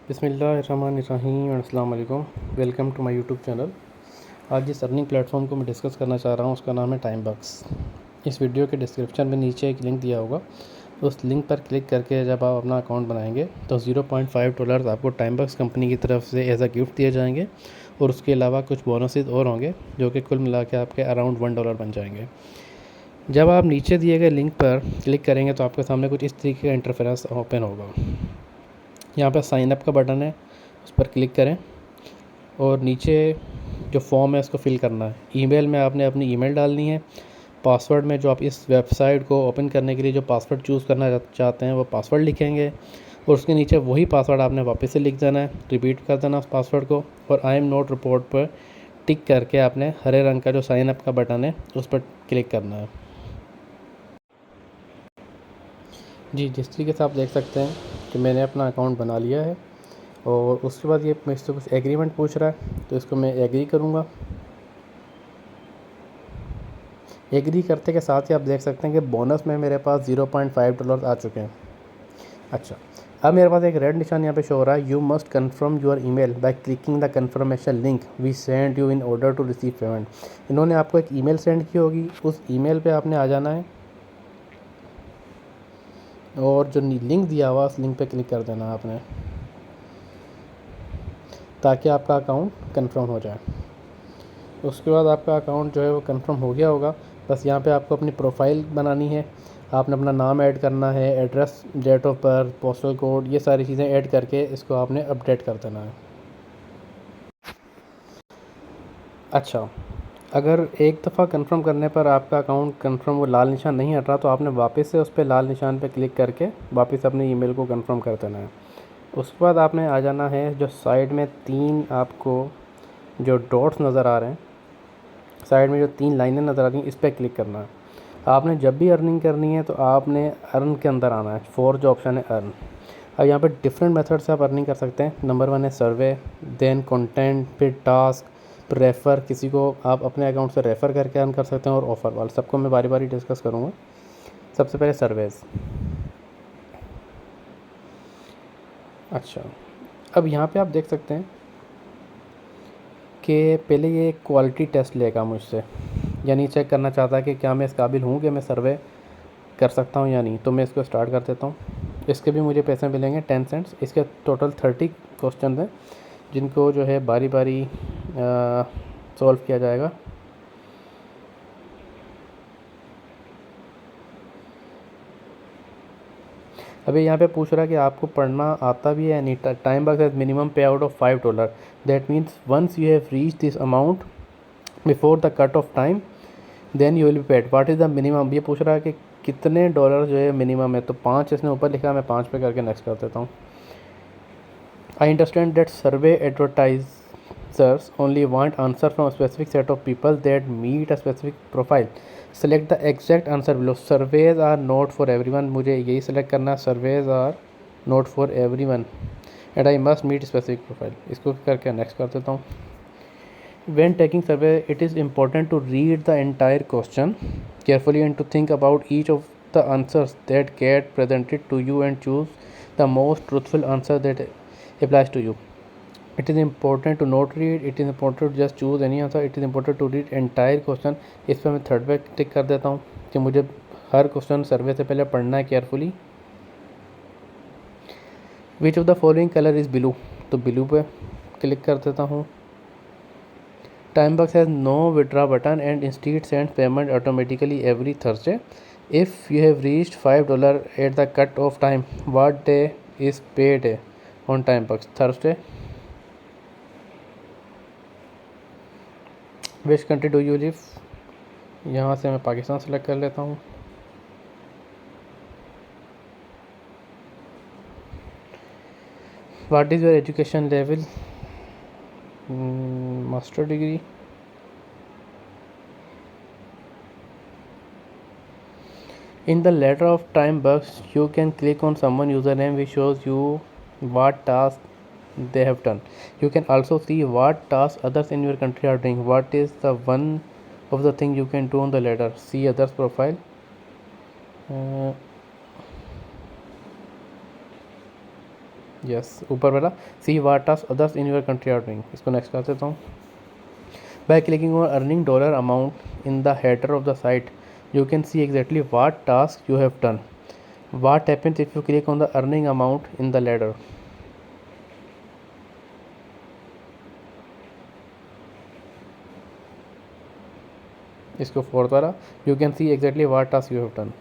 बिस्मिल्लाहिर्रहमानिर्रहीम अस्सलाम वालेकुम। Welcome to my YouTube channel. आज जिस अर्निंग प्लेटफॉर्म को मैं डिस्कस करना चाह रहा हूँ उसका नाम है टाइमबक्स। इस वीडियो के डिस्क्रिप्शन में नीचे एक लिंक दिया होगा, उस लिंक पर क्लिक करके जब आप अपना अकाउंट बनाएंगे तो $0.5 आपको टाइमबक्स कंपनी की तरफ से एज अ गिफ्ट दिए जाएंगे और उसके अलावा कुछ बोनसेस और होंगे जो कि कुल मिला के आपके अराउंड $1 बन जाएंगे। जब आप नीचे दिए गए लिंक पर क्लिक करेंगे तो आपके सामने कुछ इस तरीके का इंटरफेरेंस ओपन होगा। यहाँ पर साइन अप का बटन है, उस पर क्लिक करें और नीचे जो फॉर्म है उसको फिल करना है। ईमेल में आपने अपनी ईमेल डालनी है। पासवर्ड में जो आप इस वेबसाइट को ओपन करने के लिए जो पासवर्ड चूज़ करना चाहते हैं वो पासवर्ड लिखेंगे और उसके नीचे वही पासवर्ड आपने वापस से लिख देना है, रिपीट कर देना उस पासवर्ड को और आई एम नोट रिपोर्ट पर टिक करके आपने हरे रंग का जो साइन अप का बटन है उस पर क्लिक करना है। जी, जिस तरीके से आप देख सकते हैं कि मैंने अपना अकाउंट बना लिया है और उसके बाद ये मुझसे कुछ एग्रीमेंट पूछ रहा है तो इसको मैं एग्री करूँगा। एग्री करते के साथ ही आप देख सकते हैं कि बोनस में मेरे पास $0.5 आ चुके हैं। अच्छा, अब मेरे पास एक रेड निशान यहाँ पे शो हो रहा है, you must confirm your email by clicking the confirmation link we send you in order to receive payment. इन्होंने आपको एक ईमेल सेंड की होगी, उस ईमेल पे आपने आ जाना है और जो लिंक दिया हुआ उस लिंक पे क्लिक कर देना है आपने, ताकि आपका अकाउंट कंफर्म हो जाए। उसके बाद आपका अकाउंट जो है वो कंफर्म हो गया होगा। बस यहाँ पे आपको अपनी प्रोफाइल बनानी है, आपने अपना नाम ऐड करना है, address, date of birth, postal code, ये सारी चीज़ें ऐड करके इसको आपने अपडेट कर देना है। अच्छा, अगर एक दफ़ा कंफर्म करने पर आपका अकाउंट कंफर्म वो लाल निशान नहीं हट रहा तो आपने वापस से उस पर लाल निशान पर क्लिक करके वापस अपने ईमेल को कंफर्म कर देना है। उसके बाद आपने आ जाना है, जो साइड में 3 आपको जो डॉट्स नज़र आ रहे हैं, साइड में जो 3 लाइनें नज़र आ रही हैं, इस पर क्लिक करना है। आपने जब भी अर्निंग करनी है तो आपने अर्न के अंदर आना है। 4 जो ऑप्शन है अर्न। अब यहाँ पे डिफरेंट मेथड से आप अर्निंग कर सकते हैं। नंबर 1 है सर्वे, देन कंटेंट, फिर टास्क, फिर रेफ़र, किसी को आप अपने अकाउंट से रेफ़र करके अर्न कर सकते हैं और ऑफ़र वाले। सबको मैं बारी बारी डिस्कस करूँगा। सबसे पहले सर्वेज़। अच्छा, अब यहाँ पे आप देख सकते हैं कि पहले ये क्वालिटी टेस्ट लेगा मुझसे, यानी चेक करना चाहता है कि क्या मैं इस काबिल हूँ कि मैं सर्वे कर सकता हूँ या नहीं। तो मैं इसको स्टार्ट कर देता हूँ। इसके भी मुझे पैसे मिलेंगे 10 सेंट्स। इसके टोटल 30 क्वेश्चन हैं जिनको जो है बारी बारी सॉल्व किया जाएगा। अभी यहाँ पे पूछ रहा है कि आपको पढ़ना आता भी है या नहीं। Time box has minimum pay out of $5। That means once you have reach this amount before the cut off time then you will be paid. What is the minimum, ये पूछ रहा है कि कितने डॉलर जो है मिनिमम है। तो 5 इसने ऊपर लिखा है, मैं 5 पे करके नेक्स्ट कर देता हूँ। I understand that survey advertisers only want answer from a specific set of people that meet a specific profile. Select the exact answer below. Surveys are not for everyone. मुझे यही select करना है, surveys are not for everyone and I must meet specific profile. इसको करके next कर देता हूँ। When taking survey, it is important to read the entire question carefully and to think about each of the answers that get presented to you and choose the most truthful answer that applies to you. It is important to not read, it is important to just choose any answer, it is important to read entire question. इस पर मैं third पे टिक कर देता हूँ कि मुझे हर question सर्वे से पहले पढ़ना है carefully. Which of the following colour is blue, तो ब्लू पे क्लिक कर देता हूँ। Timebox has no withdraw button and instead sends payment automatically every Thursday. If you have reached $5 at the cut off time, what day is payday on Timebox? Thursday. Which country do you live? यहाँ से मैं Pakistan select कर लेता हूँ। What is your education level? Master degree. In the letter of Timebox, you can click on someone username which shows you what task they have done. You can also see what tasks others in your country are doing. What is the one of the thing you can do on the ladder? See others profile. Yes, ऊपर वाला see what task others in your country are doing, इसको next कर देता हूँ. By clicking on earning dollar amount in the header of the site you can see exactly what task you have done. What happens if you click on the earning amount in the ladder? इसको fourth वाला you can see exactly what task you have done.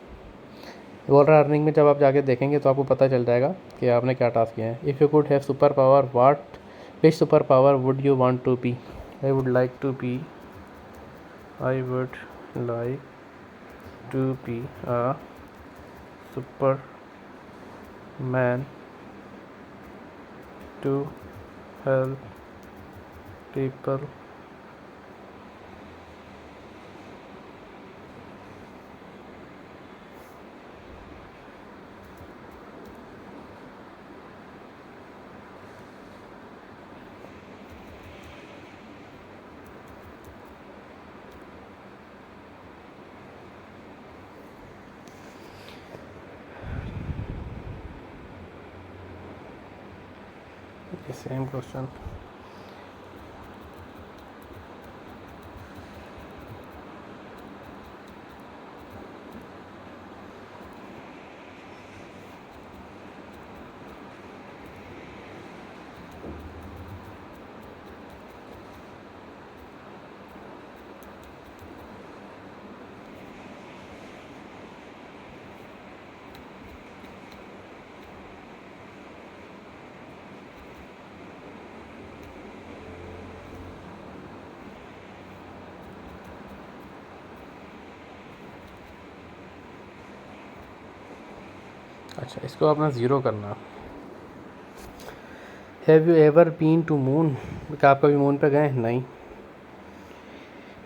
बोल रहा earning में जब आप जाके देखेंगे तो आपको पता चल जाएगा कि आपने क्या टास्क किया है. If you could have super power what which super power would you want to be? I would like to be a Superman to help people. The same question. अच्छा, इसको अपना ज़ीरो करना. Have you ever been to moon? क्या आप कभी moon पे गए? नहीं.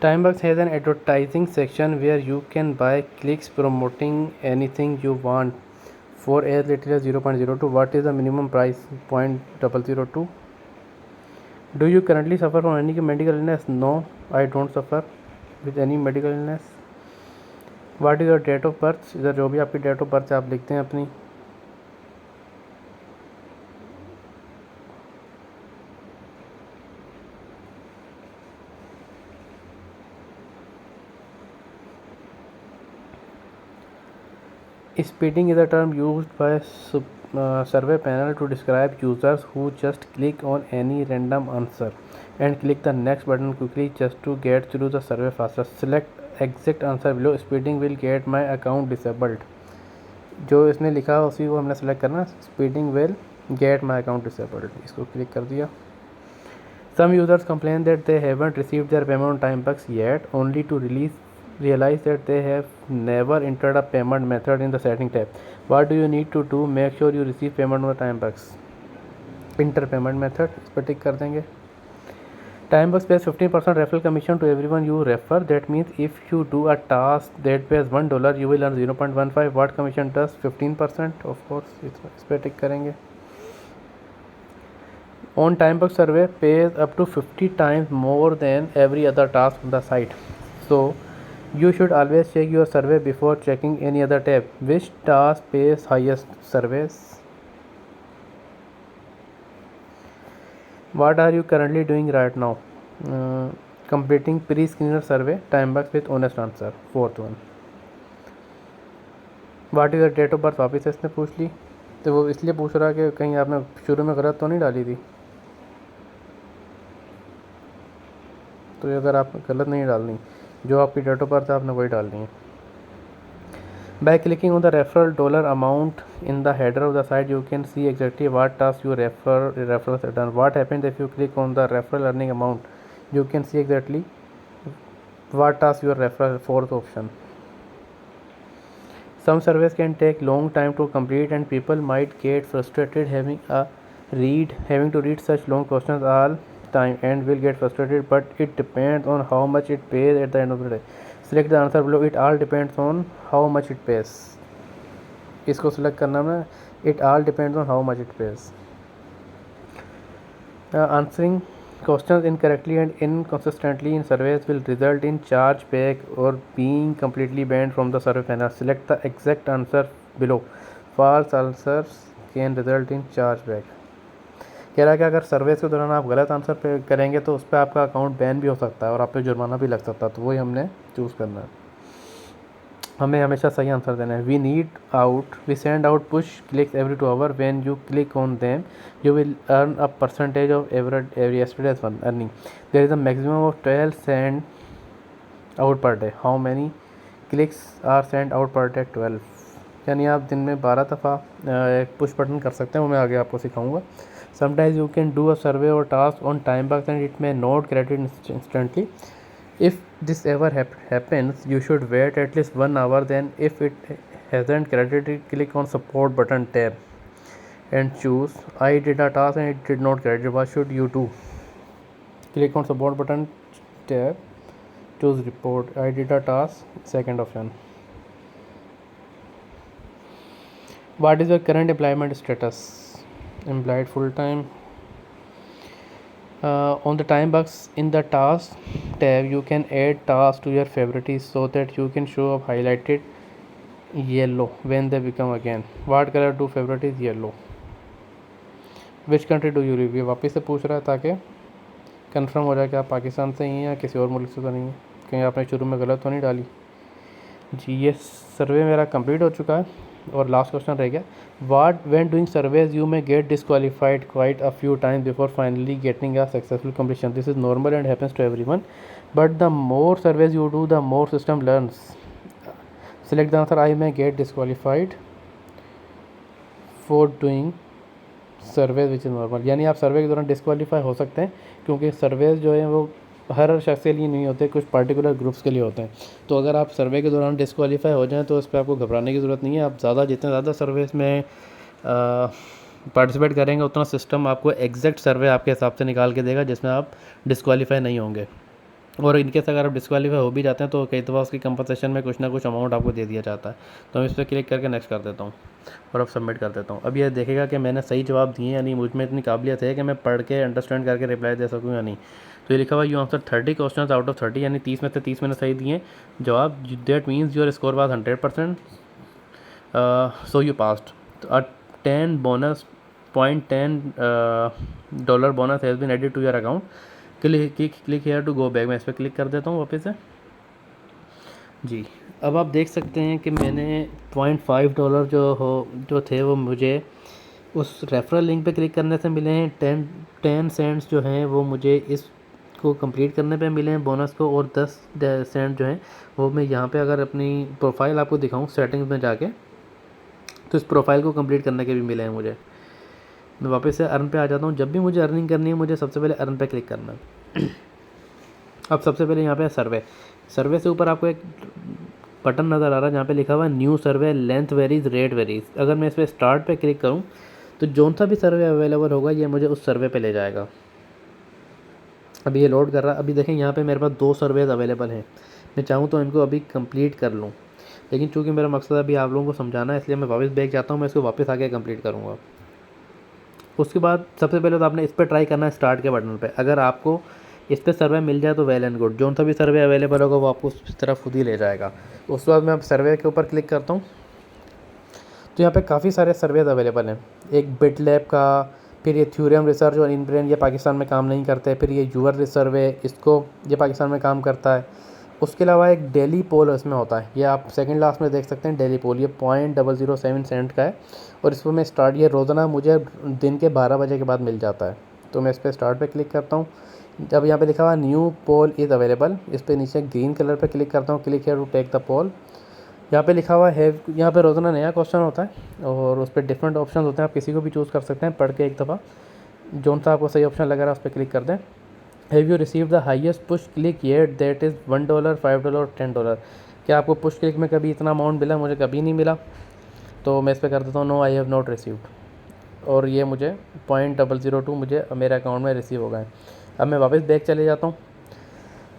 TimeBucks has an advertising section where you can buy clicks promoting anything you want for as little as 0.02. What is the minimum price? 0.002. Do you currently suffer from any medical illness? No, I don't suffer with any medical illness. What is your date of birth? इधर जो भी आपकी date of birth है आप लिखते हैं अपनी. Speeding is a term used by survey panel to describe users who just click on any random answer and click the next button quickly just to get through the survey faster. Select exact answer below. Speeding will get my account disabled. जो इसने लिखा उसी को हमने select करना. Speeding will get my account disabled. इसको click कर दिया. Some users complain that they haven't received their payment on Timebucks yet, only to realize that they have never entered a payment method in the setting tab. What do you need to do? Make sure you receive payment on the Timebucks. Enter payment method, इस पर टिक कर देंगे. Timebucks pays 15% referral commission to everyone you refer. That means if you do a task that pays $1, you will earn 0.15. What commission does? 15%. Of course, इस पर टिक करेंगे. On Timebucks survey pays up to 50 times more than every other task on the site. So you should always check your survey before checking any other tab. Which task pays highest surveys? What are you currently doing right now? Completing pre-screener survey. Timebucks with honest answer. Fourth one. What is your date of birth? वापस इसने पूछ ली. तो वो इसलिए पूछ रहा कि कहीं आपने शुरू में गलत तो नहीं डाली थी. तो अगर आप गलत नहीं डालनी, जो आपकी डेट ऑफ बर्थ है आपने वही डालनी है. By clicking on the referral dollar amount in the header of the site you can see exactly what task you referrals have done. What happens if you click on the referral earning amount? You can see exactly what task your referral. Fourth option. Some surveys can take long time to complete and people might get frustrated having to read such long questions all time and will get frustrated, but it depends on how much it pays at the end of the day. Select the answer below. It all depends on how much it pays. इसको select करना है. It all depends on how much it pays. Answering questions incorrectly and inconsistently in surveys will result in chargeback or being completely banned from the survey panel. Select the exact answer below. False answers can result in chargeback. कह रहा है कि अगर service के दौरान आप गलत answer पे करेंगे तो उस पर आपका अकाउंट बैन भी हो सकता है और आप पे जुर्माना भी लग सकता है, तो वही हमने चूज़ करना है। हमें हमेशा सही आंसर देना है। We send out push clicks every 2 hour, when you click on them you will earn a percentage of every yesterday's earning, there is a maximum of 12 send out per day, how many clicks are send out per day? 12। यानी आप दिन में 12 दफ़ा push button कर सकते हैं, वो मैं आगे आपको सिखाऊंगा। Sometimes you can do a survey और task on TimeBucks and it may not credit instantly. If this ever happens, you should wait at least 1 hour. Then, if it hasn't credited, click on support button tab and choose I did a task and it did not credit. What should you do? Click on support button tab, choose report I did a task, second option. What is your current employment status? Employed full time. On the time box in the task tab, you can add tasks to your favorites so that you can show up highlighted yellow when they become again. What color do favorites? Yellow. Which country do you live? ये वापस से पूछ रहा है ताकि confirm हो जाए कि आप पाकिस्तान से ही हैं या किसी और मुल्क से तो नहीं है, कहीं आपने शुरू में गलत तो नहीं डाली। जी, ये सर्वे मेरा कंप्लीट हो चुका है और लास्ट क्वेश्चन रह गया। When doing surveys you may get disqualified quite a few times before finally getting a successful completion. This is normal and happens to everyone, but the more surveys you do, the more system learns. Select the answer. I may get disqualified for doing surveys which is normal. यानी आप सर्वे के दौरान disqualify हो सकते हैं क्योंकि surveys जो है वो हर शख्स के लिए नहीं होते, कुछ पर्टिकुलर ग्रुप्स के लिए होते हैं। तो अगर आप सर्वे के दौरान डिस्क्वालीफाई हो जाएं तो इस पर आपको घबराने की ज़रूरत नहीं है। आप जितने ज़्यादा सर्वेस में पार्टिसिपेट करेंगे उतना सिस्टम आपको एग्जैक्ट सर्वे आपके हिसाब से निकाल के देगा जिसमें आप डिस्क्वालीफाई नहीं होंगे। और इनकेस अगर आप डिस्क्वालीफाई हो भी जाते हैं तो कई दफ़ा उसकी कंपनसेशन में कुछ ना कुछ अमाउंट आपको दे दिया जाता है। तो मैं इस पर क्लिक करके नेक्स्ट कर देता हूँ और अब सबमिट कर देता हूँ। अब ये देखेगा कि मैंने सही जवाब दिए या नहीं, मुझ में इतनी काबिलियत है कि मैं पढ़ के अंडरस्टैंड करके रिप्लाई दे सकूँ या नहीं। तो ये लिखा हुआ you answer 30 question out of 30, यानी 30 में से 30 मैंने सही दिए जवाब। That means your score was 100%, so you passed. A 10 bonus $10 bonus has been added to your account. Click here to go back. मैं इस पर क्लिक कर देता हूँ वापस से। जी, अब आप देख सकते हैं कि मैंने $0.5 जो थे वो मुझे उस रेफरल लिंक पे क्लिक करने से मिले हैं। 10 सेंट्स जो हैं वो मुझे इसको कंप्लीट करने पे मिले हैं बोनस को, और 10 सेंट जो हैं वो मैं यहाँ पे अगर अपनी प्रोफाइल आपको दिखाऊँ सेटिंग्स में जाके तो इस प्रोफाइल को कंप्लीट करने के भी मिले हैं मुझे। मैं वापस से अर्न पे आ जाता हूँ। जब भी मुझे अर्निंग करनी है मुझे सबसे पहले अर्न पे क्लिक करना है। अब सबसे पहले यहाँ पे सर्वे से ऊपर आपको एक बटन नज़र आ रहा है जहाँ पे लिखा हुआ है न्यू सर्वे, लेंथ वेरीज, रेट वेरीज। अगर मैं इस पर स्टार्ट पे क्लिक करूँ तो जो सा भी सर्वे अवेलेबल होगा ये मुझे उस सर्वे पे ले जाएगा। अभी ये लोड कर रहा है। अभी देखें यहाँ पे मेरे पास 2 सर्वेज अवेलेबल हैं। मैं चाहूँ तो इनको अभी कंप्लीट कर लूँ, लेकिन चूँकि मेरा मकसद अभी आप लोगों को समझाना है इसलिए मैं वापस बैक जाता हूँ। मैं इसको वापस आके कंप्लीट करूँगा। उसके बाद सबसे पहले तो आपने इस पर ट्राई करना है स्टार्ट के बटन पे। अगर आपको इस पर सर्वे मिल जाए तो वेल एंड गुड, जो सा भी सर्वे अवेलेबल होगा वो आपको उस तरफ खुद ही ले जाएगा। उसके बाद मैं अब सर्वे के ऊपर क्लिक करता हूँ तो यहाँ पे काफ़ी सारे सर्वेज अवेलेबल हैं। एक बिट लैब का, फिर ये थ्योरम रिसर्च और इनब्रेन, ये पाकिस्तान में काम नहीं करते। फिर ये यूवर सर्वे, इसको ये पाकिस्तान में काम करता है। उसके अलावा एक डेली पोल इसमें होता है, ये आप सेकंड लास्ट में देख सकते हैं डेली पोल, ये 0.007 सेंट का है और इसको मैं स्टार्ट, ये रोज़ाना मुझे दिन के 12 बजे के बाद मिल जाता है। तो मैं इस पर स्टार्ट पे क्लिक करता हूँ। जब यहाँ पे लिखा हुआ न्यू पोल इज़ अवेलेबल, इस पर नीचे ग्रीन कलर पे क्लिक करता हूँ, click here to take the poll. यहाँ पे लिखा हुआ है, यहाँ पे रोज़ाना नया क्वेश्चन होता है और उस पर डिफरेंट ऑप्शन होते हैं, आप किसी को भी चूज़ कर सकते हैं पढ़ के एक दफ़ा। जो सा आपको सही ऑप्शन लग रहा है उस पर क्लिक कर दें। Have you receive the highest push click yet, that is $1, $5 और $10। क्या आपको पुश क्लिक में कभी इतना अमाउंट मिला? मुझे कभी नहीं मिला। तो मैं इस पर कर देता हूँ no I have not received, और ये मुझे 0.002 मुझे मेरे अकाउंट में रिसीव हो गए। अब मैं वापस बैक चले जाता हूँ।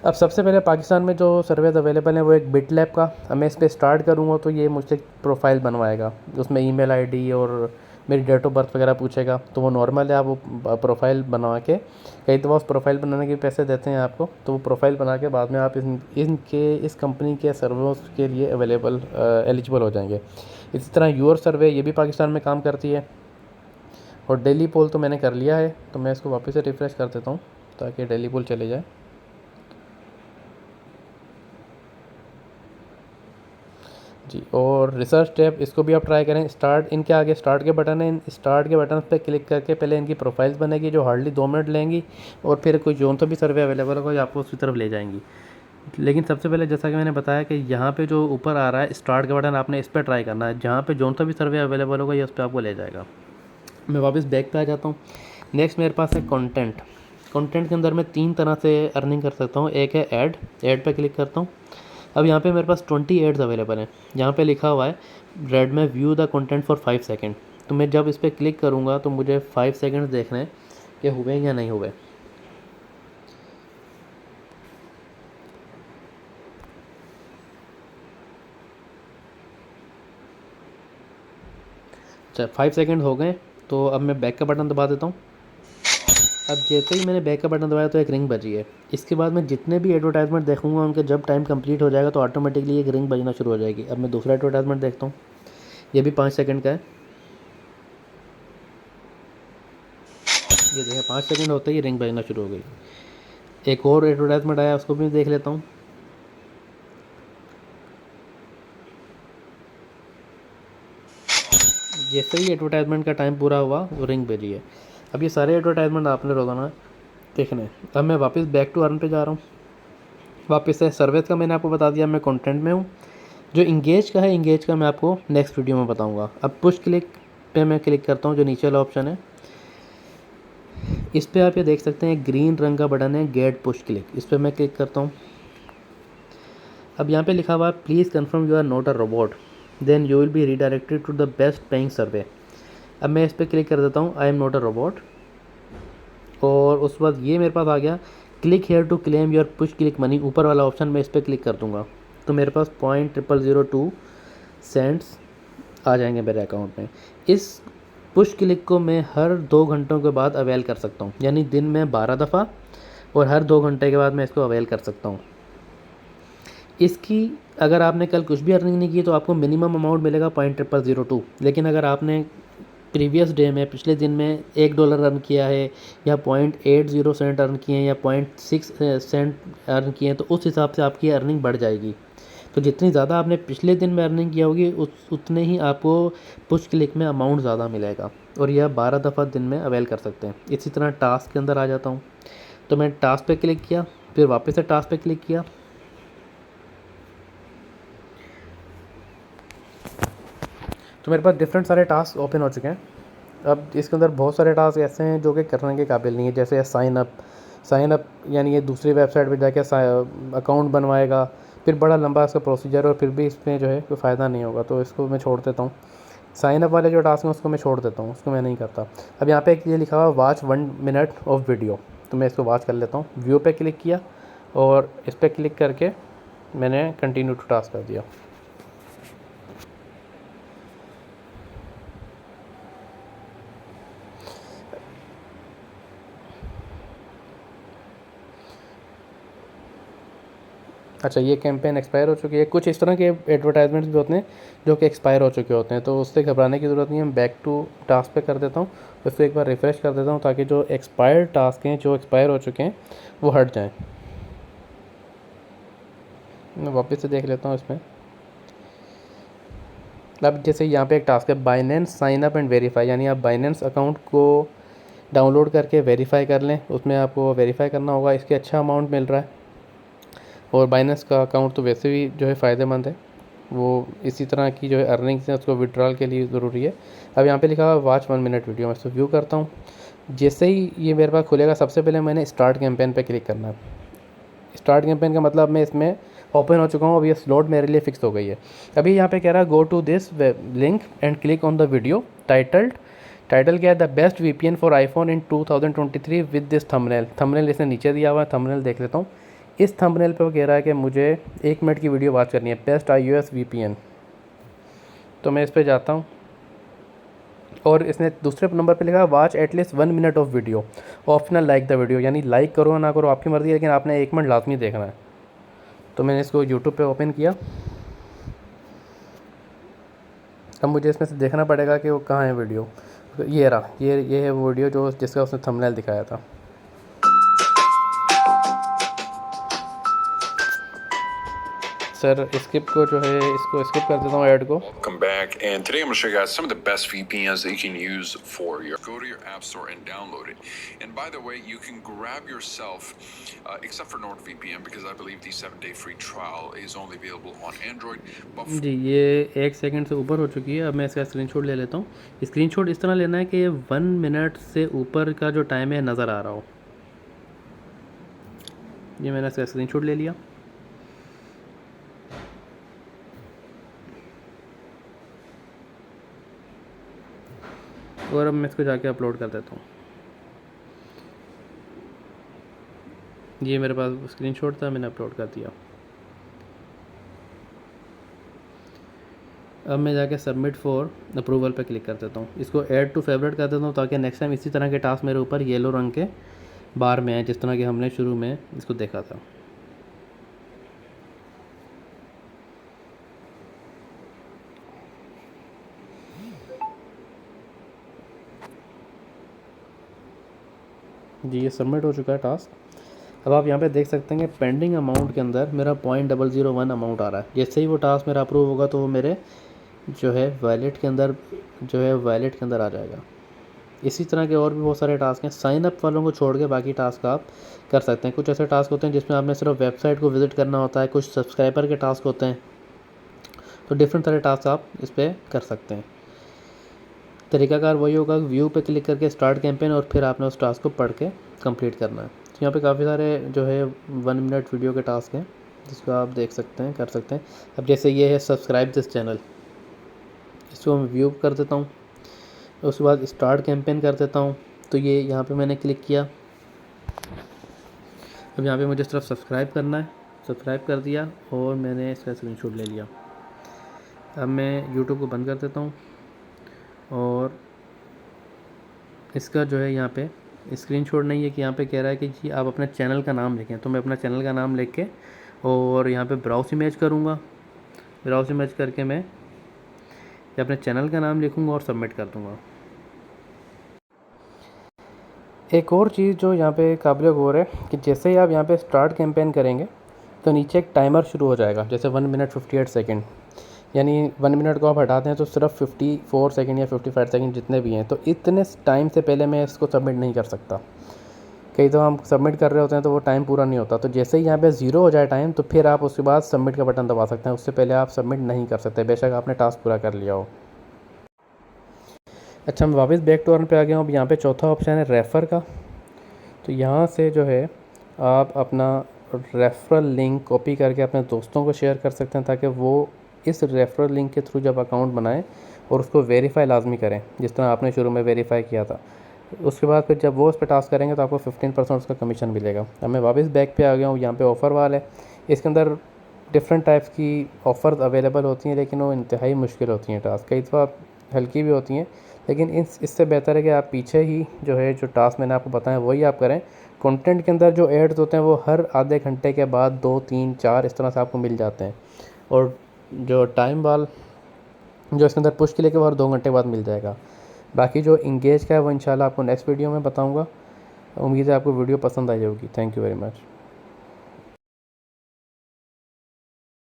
अब सबसे पहले पाकिस्तान में जो सर्वेज अवेलेबल हैं वो एक बिट लैब का। अब मैं इस पर स्टार्ट करूँगा तो ये मुझसे प्रोफाइल बनवाएगा, उसमें ईमेल आईडी और मेरी डेट ऑफ बर्थ वगैरह पूछेगा। तो वो नॉर्मल है, आप वो प्रोफाइल बनवा के, कई दफ़ा उस प्रोफाइल बनाने के पैसे देते हैं आपको, तो वो प्रोफाइल बना के बाद में आप इस कंपनी के सर्वेस के लिए एलिजिबल हो जाएंगे। इसी तरह यूर सर्वे, ये भी पाकिस्तान में काम करती है। और डेली पोल तो मैंने कर लिया है, तो मैं इसको वापस से रिफ़्रेश कर देता हूँ ताकि डेली पोल चले जाए। जी, और रिसर्च टैब इसको भी आप ट्राई करें। स्टार्ट, इनके आगे स्टार्ट के बटन है, इन स्टार्ट के बटन पे क्लिक करके पहले इनकी प्रोफाइल्स बनेगी जो हार्डली 2 मिनट लेंगी, और फिर कोई जोन तो भी सर्वे अवेलेबल होगा जो आपको उसकी तरफ ले जाएंगी। लेकिन सबसे पहले जैसा कि मैंने बताया कि यहाँ पे जो ऊपर आ रहा है स्टार्ट का बटन, आपने इस पर ट्राई करना है। जहाँ पे जोन तो भी सर्वे अवेलेबल होगा ये उस पर आपको ले जाएगा। मैं वापस बैक पे आ जाता हूँ। नेक्स्ट मेरे पास है कंटेंट। कंटेंट के अंदर मैं 3 तरह से अर्निंग कर सकता हूँ। एक है ऐड पे क्लिक करता हूँ। अब यहाँ पे मेरे पास 20 एड्स अवेलेबल हैं। यहाँ पे लिखा हुआ है रेड में view the content for 5 second. तो मैं जब इस पर क्लिक करूँगा तो मुझे 5 सेकंड देखने हैं कि हुए या नहीं हुए। अच्छा, 5 सेकंड हो गए, तो अब मैं बैक का बटन दबा देता हूँ। अब जैसे ही मैंने बैक का बटन दबाया तो एक रिंग बजी है। इसके बाद मैं जितने भी एडवर्टाइजमेंट देखूंगा उनके जब टाइम कंप्लीट हो जाएगा तो ऑटोमेटिकली एक रिंग बजना शुरू हो जाएगी। अब मैं दूसरा एडवर्टाइजमेंट देखता हूँ, ये भी 5 सेकंड का है। ये देखिए 5 सेकंड होते ही रिंग बजना शुरू हो गई। एक और एडवर्टाइजमेंट आया, उसको भी देख लेता हूँ। जैसे ही एडवर्टाइजमेंट का टाइम पूरा हुआ वो रिंग बजी है। अब ये सारे एडवर्टाइजमेंट आपने रोज़ाना देखने हैं। अब मैं वापस बैक टू अर्न पे जा रहा हूँ। वापस से सर्विस का मैंने आपको बता दिया, मैं कंटेंट में हूँ। जो इंगेज का है, इंगेज का मैं आपको नेक्स्ट वीडियो में बताऊँगा। अब पुश क्लिक पे मैं क्लिक करता हूँ, जो नीचे वाला ऑप्शन है इस पर आप ये देख सकते हैं ग्रीन रंग का बटन है गेट पुश क्लिक, इस पर मैं क्लिक करता हूँ। अब यहाँ पे लिखा हुआ है please confirm you are not a robot then you will be redirected to the best paying survey. अब मैं इस पर क्लिक कर देता हूँ, I am not a robot. और उस बाद ये मेरे पास आ गया click here to claim your push click money, ऊपर वाला ऑप्शन मैं इस पर क्लिक कर दूँगा तो मेरे पास 0.0002 सेंट्स आ जाएंगे मेरे अकाउंट में। इस पुश क्लिक को मैं हर 2 घंटों के बाद अवेल कर सकता हूँ, यानी दिन में 12 दफ़ा, और हर 2 घंटे के बाद मैं इसको अवेल कर सकता हूँ। इसकी अगर आपने कल कुछ भी अर्निंग नहीं की तो आपको मिनिमम अमाउंट मिलेगा 0.0002। लेकिन अगर आपने प्रीवियस डे में, पिछले दिन में $1 अर्न किया है, या 0.80 सेंट अर्न किए हैं, या 0.6 सेंट अर्न किए हैं, तो उस हिसाब से आपकी अर्निंग बढ़ जाएगी। तो जितनी ज़्यादा आपने पिछले दिन में अर्निंग किया होगी उतने ही आपको पुश क्लिक में अमाउंट ज़्यादा मिलेगा, और यह 12 दफ़ा दिन में अवेल कर सकते हैं। इसी तरह टास्क के अंदर आ जाता हूँ, तो मैं टास्क पे क्लिक किया, फिर वापस से टास्क पे क्लिक किया, तो मेरे पास डिफरेंट सारे टास्क ओपन हो चुके हैं। अब इसके अंदर बहुत सारे टास्क ऐसे हैं जो कि करने के काबिल नहीं है, जैसे साइन अप यानी ये दूसरी वेबसाइट पे जाके अकाउंट बनवाएगा, फिर बड़ा लंबा इसका प्रोसीजर, और फिर भी इसमें जो है कोई फ़ायदा नहीं होगा, तो इसको मैं छोड़ देता हूँ। साइन अप वाले जो टास्क हैं उसको मैं छोड़ देता हूँ, उसको मैं नहीं करता। अब यहाँ पे एक ये लिखा हुआ वॉच 1 मिनट ऑफ वीडियो, तो मैं इसको वॉच कर लेता हूँ। व्यू पे क्लिक किया और इस पर क्लिक करके मैंने कंटिन्यू टू टास्क कर दिया। अच्छा, ये कैंपेन एक्सपायर हो चुकी है। कुछ इस तरह के एडवर्टाइजमेंट्स भी होते हैं जो कि एक्सपायर हो चुके होते हैं, तो उससे घबराने की ज़रूरत नहीं है। मैं बैक टू टास्क पे कर देता हूँ, उसको एक बार रिफ़्रेश कर देता हूँ ताकि जो एक्सपायर्ड टास्क हैं, जो एक्सपायर हो चुके हैं, वो हट जाएँ। मैं वापस से देख लेता हूँ इसमें। अब जैसे यहाँ पे एक टास्क है Binance sign up and verify, यानी आप बाइनेंस अकाउंट को डाउनलोड करके वेरीफाई कर लें। उसमें आपको वेरीफाई करना होगा, इसके अच्छा अमाउंट मिल रहा है, और बाइनेंस का अकाउंट तो वैसे भी जो है फ़ायदेमंद है, वो इसी तरह की जो है अर्निंग्स है उसको विड्रॉल के लिए ज़रूरी है। अब यहाँ पे लिखा हुआ वॉच 1 मिनट वीडियो, मैं इसको व्यू करता हूँ। जैसे ही ये मेरे पास खुलेगा सबसे पहले मैंने स्टार्ट कैंपेन पे क्लिक करना है। स्टार्ट कैंपेन का मतलब मैं इसमें ओपन हो चुका हूँ, अब ये स्लॉट मेरे लिए फ़िक्स हो गई है। अभी यहाँ पे कह रहा है go to this link and click on the video title क्या है, the best VPN for iPhone in 2023 with this thumbnail. Thumbnail इसने नीचे दिया हुआ है, थंबनेल देख लेता हूँ। इस थंबनेल पे वो कह रहा है कि मुझे 1 मिनट की वीडियो वॉच करनी है, बेस्ट iOS VPN। तो मैं इस पर जाता हूँ, और इसने दूसरे नंबर पे लिखा है watch at least 1 minute of video optional like the video, यानी लाइक करो ना करो आपकी मर्ज़ी है, लेकिन आपने 1 मिनट लाजमी देखना है। तो मैंने इसको यूट्यूब पे ओपन किया। अब मुझे इसमें से देखना पड़ेगा कि वो कहाँ है वीडियो। ये रहा, ये है वो वीडियो जो जिसका उसने थंबनेल दिखाया था। सर स्किप को जो है इसको स्किप कर देता हूँ ऐड को। Welcome back, and today I'm going to show you guys some of the best VPNs that you can use for your. Go to your app store and download it. And by the way, you can grab yourself, except for NordVPN, because I believe the 7-day free trial is only available on Android. जी ये 1 second से ऊपर हो चुकी है। अब मैं इसका screenshot ले लेता हूँ। स्क्रीनशॉट इस तरह लेना है कि 1 मिनट से ऊपर का जो टाइम है नज़र आ रहा हो। ये मैंने इसका स्क्रीनशॉट ले लिया। और अब मैं इसको जाके अपलोड कर देता हूँ। ये मेरे पास स्क्रीनशॉट था, मैंने अपलोड कर दिया। अब मैं जाके सबमिट फॉर अप्रूवल पे क्लिक कर देता हूँ। इसको ऐड टू फेवरेट कर देता हूँ ताकि नेक्स्ट टाइम इसी तरह के टास्क मेरे ऊपर येलो रंग के बार में आए, जिस तरह कि हमने शुरू में इसको देखा था। जी ये सबमिट हो चुका है टास्क। अब आप यहाँ पे देख सकते हैं कि पेंडिंग अमाउंट के अंदर मेरा 0.001 अमाउंट आ रहा है। जैसे ही वो टास्क मेरा अप्रूव होगा तो वो मेरे जो है वैलेट के अंदर आ जाएगा। इसी तरह के और भी बहुत सारे टास्क हैं। साइन अप वालों को छोड़ के बाकी टास्क आप कर सकते हैं। कुछ ऐसे टास्क होते हैं जिसमें आपने सिर्फ वेबसाइट को विज़िट करना होता है, कुछ सब्सक्राइबर के टास्क होते हैं, तो डिफरेंट तरह टास्क आप इस पर कर सकते हैं। तरीकाकार वही होगा, व्यू पे क्लिक करके स्टार्ट कैंपेन और फिर आपने उस टास्क को पढ़ के कंप्लीट करना है। तो यहाँ पे काफ़ी सारे जो है 1 मिनट वीडियो के टास्क हैं जिसको आप देख सकते हैं, कर सकते हैं। अब जैसे ये है सब्सक्राइब दिस चैनल, इसको मैं व्यू कर देता हूँ। उसके बाद स्टार्ट कैंपेन कर देता हूँ, तो ये यहाँ पे मैंने क्लिक किया। अब यहाँ पे मुझे सिर्फ सब्सक्राइब करना है, सब्सक्राइब कर दिया और मैंने इसका स्क्रीनशॉट ले लिया। अब मैं यूट्यूब को बंद कर देता हूँ और इसका जो है यहाँ पे स्क्रीनशॉट नहीं है कि यहाँ पे कह रहा है कि जी आप अपने चैनल का नाम लिखें, तो मैं अपना चैनल का नाम लिख के और यहाँ पे ब्राउज इमेज करूँगा। ब्राउज इमेज करके मैं अपने चैनल का नाम लिखूँगा और सबमिट कर दूँगा। एक और चीज़ जो यहाँ पे काबिल गौर है कि जैसे ही आप यहाँ पे स्टार्ट कैंपेन करेंगे तो नीचे एक टाइमर शुरू हो जाएगा, जैसे 1 मिनट 58 सेकेंड, यानी 1 मिनट को आप हटाते हैं तो सिर्फ 54 सेकेंड या 55 सेकेंड जितने भी हैं, तो इतने टाइम से पहले मैं इसको सबमिट नहीं कर सकता। कई तो हम सबमिट कर रहे होते हैं तो वो टाइम पूरा नहीं होता, तो जैसे ही यहाँ पे 0 हो जाए टाइम तो फिर आप उसके बाद सबमिट का बटन दबा सकते हैं। उससे पहले आप सबमिट नहीं कर सकते, बेशक आपने टास्क पूरा कर लिया हो। अच्छा, मैं वापस बैक टू अर्न पे आ गया हूँ। अब यहाँ पे चौथा ऑप्शन है रेफ़र का, तो यहाँ से जो है आप अपना रेफरल लिंक कॉपी करके अपने दोस्तों को शेयर कर सकते हैं ताकि वो इस रेफरल लिंक के थ्रू जब अकाउंट बनाएं और उसको वेरीफाई लाजमी करें, जिस तरह आपने शुरू में वेरीफाई किया था। उसके बाद फिर जब वो उस पर टास्क करेंगे तो आपको 15% उसका कमीशन मिलेगा। अब मैं वापस बैक पे आ गया हूँ। यहाँ पे ऑफ़र वाल है, इसके अंदर डिफरेंट टाइप्स की ऑफ़र्स अवेलेबल होती हैं, लेकिन वो इंतहाई मुश्किल होती हैं टास्क। कई दफ़ा हल्की भी होती हैं, लेकिन इससे बेहतर है कि आप पीछे ही जो टास्क मैंने आपको बताया वही आप करें। कंटेंट के अंदर जो एड्स होते हैं वो हर आधे घंटे के बाद 2, 3, 4 इस तरह से आपको मिल जाते हैं, और जो टाइम वाल जो इसके अंदर पुश के लिए वो हर 2 घंटे बाद मिल जाएगा। बाकी जो इंगेज का है वो इंशाल्लाह आपको नेक्स्ट वीडियो में बताऊंगा। उम्मीद है आपको वीडियो पसंद आई होगी। Thank you very much.